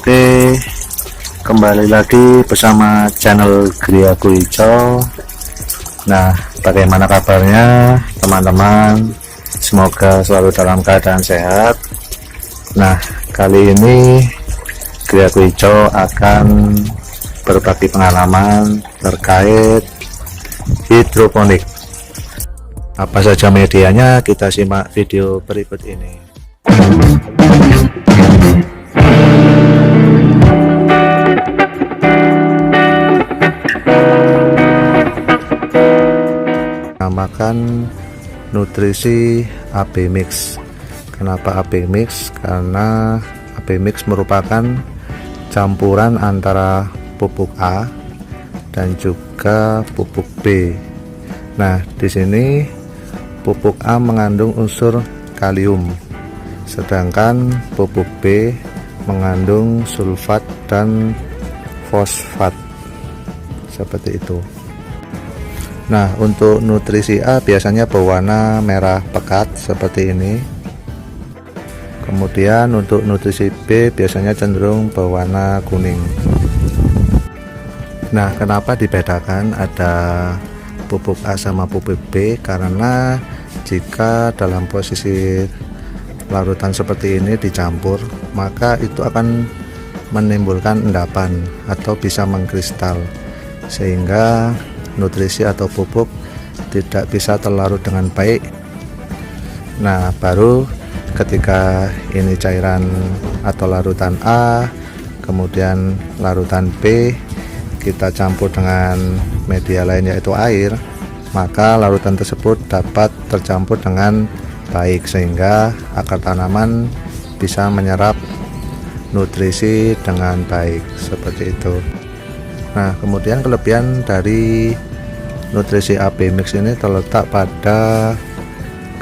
Oke, kembali lagi bersama channel Griaku Hijau. Nah, bagaimana kabarnya teman-teman? Semoga selalu dalam keadaan sehat. Nah, kali ini Griaku Hijau akan berbagi pengalaman terkait hidroponik. Apa saja medianya? Kita simak video berikut ini. Namakan nutrisi AB Mix. Kenapa AB Mix? Karena AB Mix merupakan campuran antara pupuk A dan juga pupuk B. Nah, di sini pupuk A mengandung unsur kalium, sedangkan pupuk B mengandung sulfat dan fosfat, seperti itu. Nah, untuk nutrisi A biasanya berwarna merah pekat seperti ini. Kemudian untuk nutrisi B biasanya cenderung berwarna kuning. Nah, kenapa dibedakan ada pupuk A sama pupuk B? Karena jika dalam posisi larutan seperti ini dicampur, maka itu akan menimbulkan endapan atau bisa mengkristal, sehingga nutrisi atau pupuk tidak bisa terlarut dengan baik. Nah, baru ketika ini cairan atau larutan A, kemudian larutan B, kita campur dengan media lain yaitu air, maka larutan tersebut dapat tercampur dengan baik sehingga akar tanaman bisa menyerap nutrisi dengan baik, seperti itu. Nah, kemudian kelebihan dari nutrisi AB Mix ini terletak pada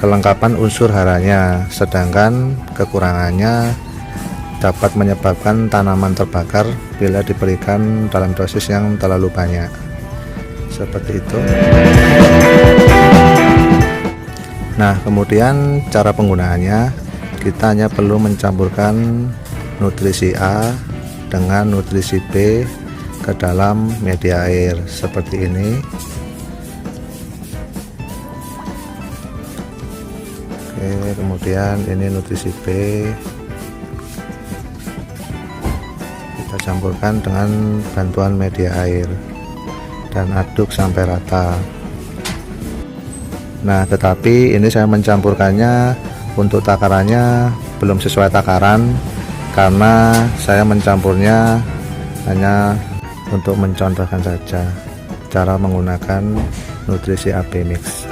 kelengkapan unsur haranya, sedangkan kekurangannya dapat menyebabkan tanaman terbakar bila diberikan dalam dosis yang terlalu banyak, seperti itu. Nah, kemudian cara penggunaannya, kita hanya perlu mencampurkan nutrisi A dengan nutrisi B ke dalam media air seperti ini. Oke, kemudian ini nutrisi B kita campurkan dengan bantuan media air dan aduk sampai rata. Nah, tetapi ini saya mencampurkannya untuk takarannya belum sesuai takaran, karena saya mencampurnya hanya untuk mencontohkan saja cara menggunakan nutrisi AB Mix.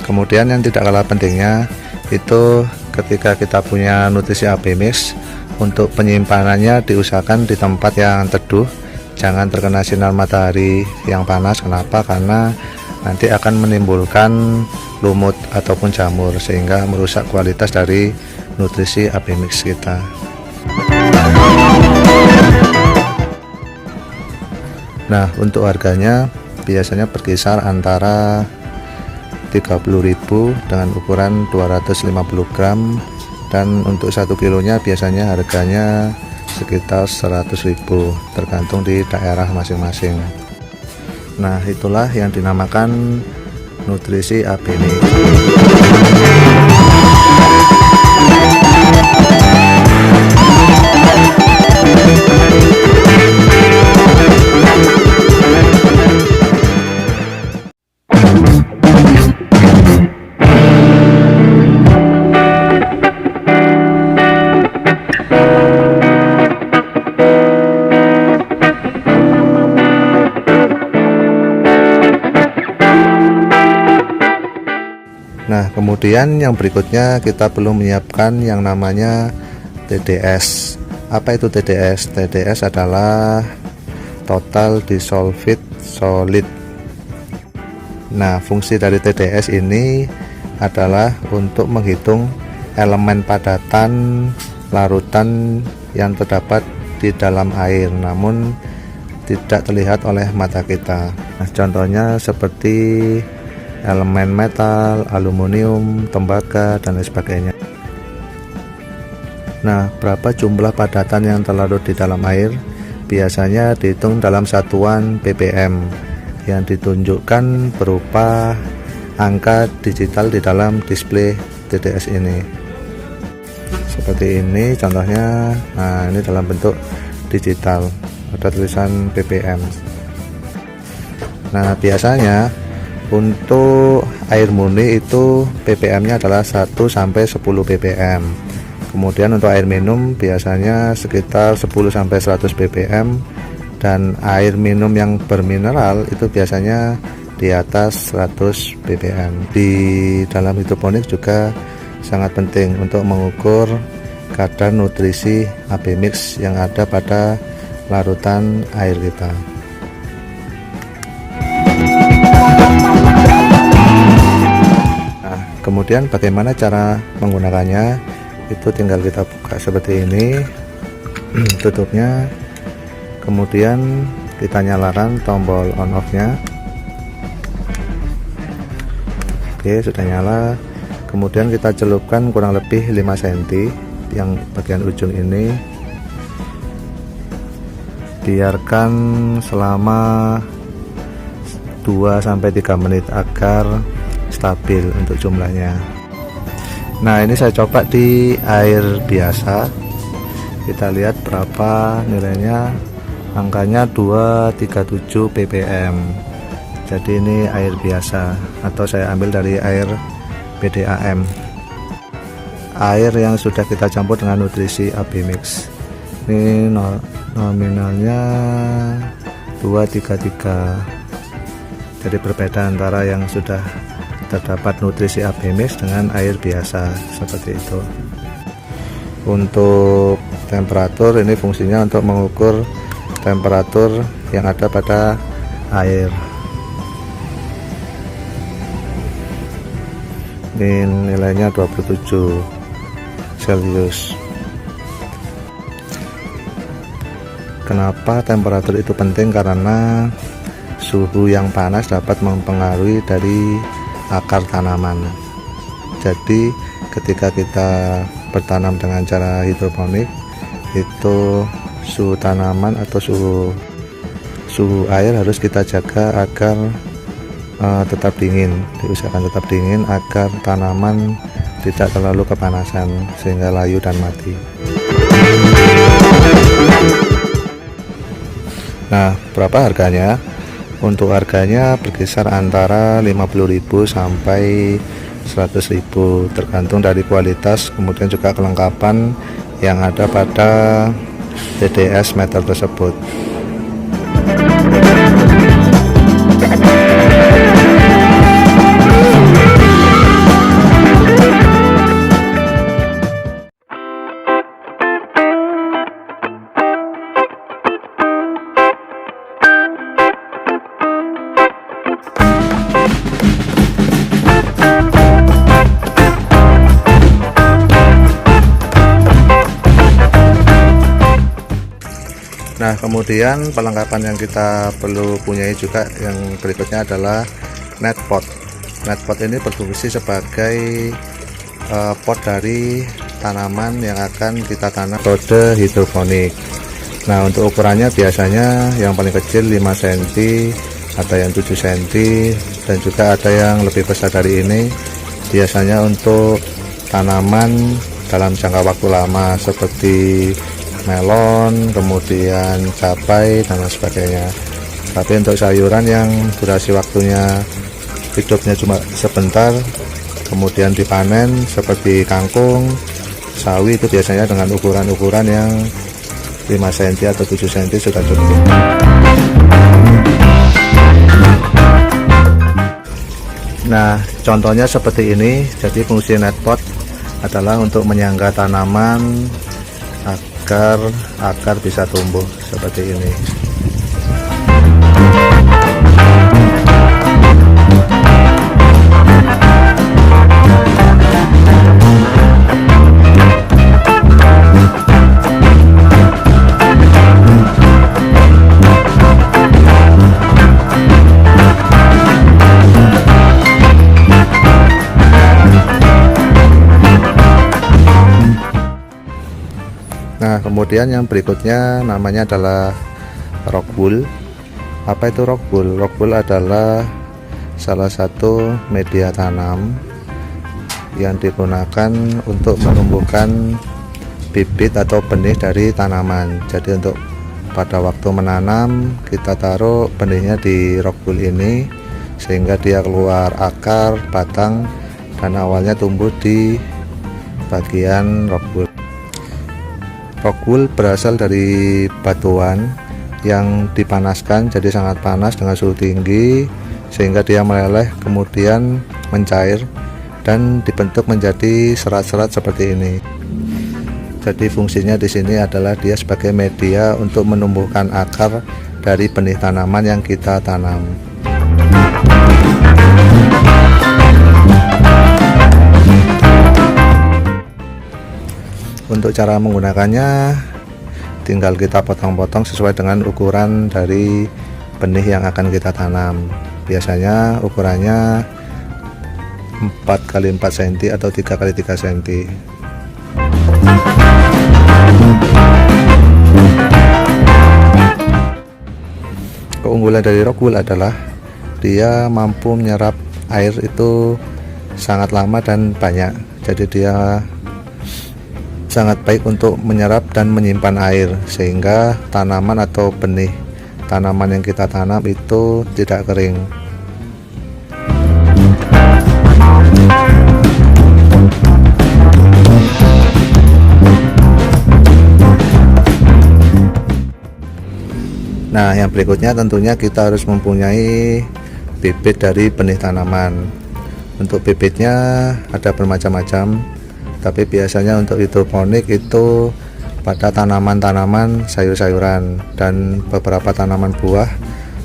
Kemudian yang tidak kalah pentingnya itu ketika kita punya nutrisi AB Mix, untuk penyimpanannya diusahakan di tempat yang teduh, jangan terkena sinar matahari yang panas. Kenapa? Karena nanti akan menimbulkan lumut ataupun jamur sehingga merusak kualitas dari nutrisi AB Mix kita. Nah, untuk harganya biasanya berkisar antara 30.000 dengan ukuran 250 gram, dan untuk 1 kilonya biasanya harganya sekitar 100.000 tergantung di daerah masing-masing. Nah, itulah yang dinamakan nutrisi AB Mix. Nah, kemudian yang berikutnya kita perlu menyiapkan yang namanya TDS. Apa itu TDS? TDS adalah Total Dissolved Solid. Nah, fungsi dari TDS ini adalah untuk menghitung elemen padatan larutan yang terdapat di dalam air namun tidak terlihat oleh mata kita. Nah, contohnya seperti elemen metal, aluminium, tembaga, dan lain sebagainya. Nah, berapa jumlah padatan yang terlarut di dalam air? Biasanya dihitung dalam satuan ppm yang ditunjukkan berupa angka digital di dalam display TDS ini. Seperti ini contohnya. Nah, ini dalam bentuk digital, ada tulisan ppm. Nah, biasanya untuk air murni itu ppm-nya adalah 1 sampai 10 ppm. Kemudian untuk air minum biasanya sekitar 10 sampai 100 ppm, dan air minum yang bermineral itu biasanya di atas 100 ppm. Di dalam hidroponik juga sangat penting untuk mengukur kadar nutrisi AB mix yang ada pada larutan air kita. Nah, kemudian bagaimana cara menggunakannya? Itu tinggal kita buka seperti ini tutupnya, kemudian kita nyalakan tombol on off nya. Oke, sudah nyala. Kemudian kita celupkan kurang lebih 5 cm yang bagian ujung ini, biarkan selama 2 sampai 3 menit agar stabil untuk jumlahnya. Nah, ini saya coba di air biasa, kita lihat berapa nilainya, angkanya 237 ppm. Jadi ini air biasa, atau saya ambil dari air PDAM, air yang sudah kita campur dengan nutrisi AB mix. Ini nominalnya 233. Jadi berbeda antara yang sudah terdapat nutrisi AB mix dengan air biasa seperti itu. Untuk temperatur, ini fungsinya untuk mengukur temperatur yang ada pada air. Ini nilainya 27 Celcius. Kenapa temperatur itu penting? Karena suhu yang panas dapat mempengaruhi dari akar tanaman. Jadi ketika kita bertanam dengan cara hidroponik, itu suhu tanaman atau suhu air harus kita jaga agar tetap dingin, diusahakan tetap dingin agar tanaman tidak terlalu kepanasan sehingga layu dan mati. Nah, berapa harganya? Untuk harganya berkisar antara 50.000 sampai 100.000 tergantung dari kualitas, kemudian juga kelengkapan yang ada pada TDS meter tersebut. Nah, kemudian perlengkapan yang kita perlu punyai juga yang berikutnya adalah net pot. Net pot ini berfungsi sebagai pot dari tanaman yang akan kita tanam metode hidroponik. Nah, untuk ukurannya biasanya yang paling kecil 5 cm, ada yang 7 cm, dan juga ada yang lebih besar dari ini. Biasanya untuk tanaman dalam jangka waktu lama seperti melon, kemudian cabai dan lain sebagainya. Tapi untuk sayuran yang durasi waktunya hidupnya cuma sebentar kemudian dipanen seperti kangkung, sawi, itu biasanya dengan ukuran-ukuran yang 5 cm atau 7 cm sudah cukup. Nah, contohnya seperti ini. Jadi fungsi net pot adalah untuk menyangga tanaman agar akar bisa tumbuh seperti ini. Nah, kemudian yang berikutnya namanya adalah rock wool. Apa itu rock wool? Rock wool adalah salah satu media tanam yang digunakan untuk menumbuhkan bibit atau benih dari tanaman. Jadi untuk pada waktu menanam kita taruh benihnya di rock wool ini sehingga dia keluar akar, batang, dan awalnya tumbuh di bagian rock wool. Rock wool berasal dari batuan yang dipanaskan jadi sangat panas dengan suhu tinggi sehingga dia meleleh kemudian mencair dan dibentuk menjadi serat-serat seperti ini. Jadi fungsinya di sini adalah dia sebagai media untuk menumbuhkan akar dari benih tanaman yang kita tanam. Untuk cara menggunakannya tinggal kita potong-potong sesuai dengan ukuran dari benih yang akan kita tanam. Biasanya ukurannya 4 x 4 cm atau 3 x 3 cm. Keunggulan dari rock wool adalah dia mampu menyerap air itu sangat lama dan banyak. Jadi dia sangat baik untuk menyerap dan menyimpan air sehingga tanaman atau benih tanaman yang kita tanam itu tidak kering. Nah, yang berikutnya tentunya kita harus mempunyai bibit dari benih tanaman. Untuk bibitnya ada bermacam-macam, tapi biasanya untuk hidroponik itu pada tanaman-tanaman sayur-sayuran dan beberapa tanaman buah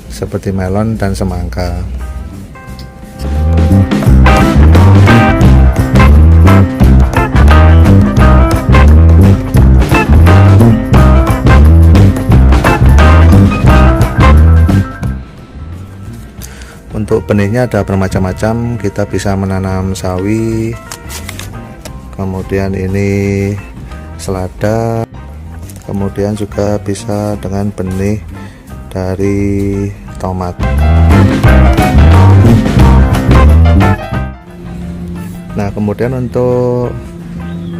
seperti melon dan semangka. Untuk benihnya ada bermacam-macam, kita bisa menanam sawi, kemudian ini selada, kemudian juga bisa dengan benih dari tomat. Nah, kemudian untuk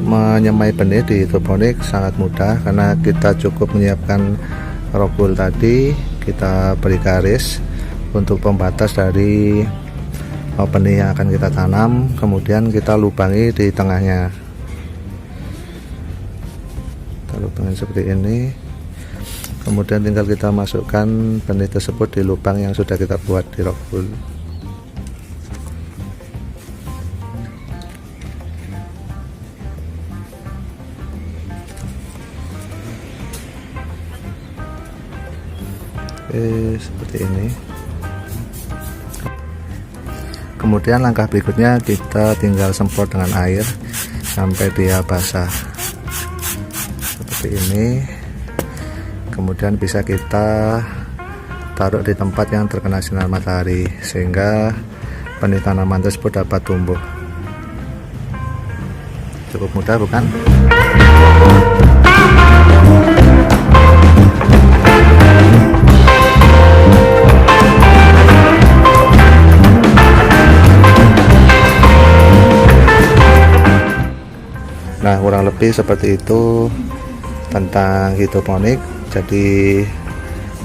menyemai benih di hidroponik sangat mudah karena kita cukup menyiapkan rock wool tadi, kita beri garis untuk pembatas dari benih yang akan kita tanam, kemudian kita lubangi di tengahnya. Kita lubangi seperti ini, kemudian tinggal kita masukkan benih tersebut di lubang yang sudah kita buat di rock wool. Seperti ini. Kemudian langkah berikutnya kita tinggal semprot dengan air sampai dia basah seperti ini. Kemudian bisa kita taruh di tempat yang terkena sinar matahari sehingga benih tanaman tersebut dapat tumbuh. Cukup mudah, bukan? Nah, kurang lebih seperti itu tentang hidroponik. Jadi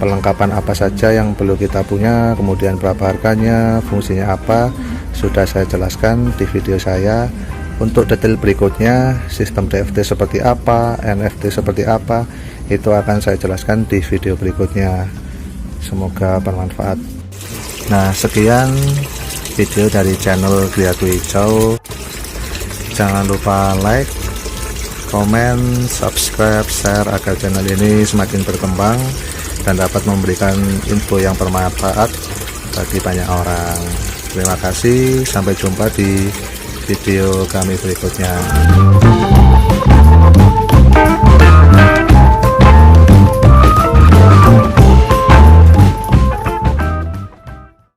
perlengkapan apa saja yang perlu kita punya, kemudian berapa harganya, fungsinya apa, sudah saya jelaskan di video saya. Untuk detail berikutnya, sistem DFT seperti apa, NFT seperti apa, itu akan saya jelaskan di video berikutnya. Semoga bermanfaat. Nah, sekian video dari channel Griaku Hijau. Jangan lupa like, komen, subscribe, share agar channel ini semakin berkembang dan dapat memberikan info yang bermanfaat bagi banyak orang. Terima kasih, sampai jumpa di video kami berikutnya.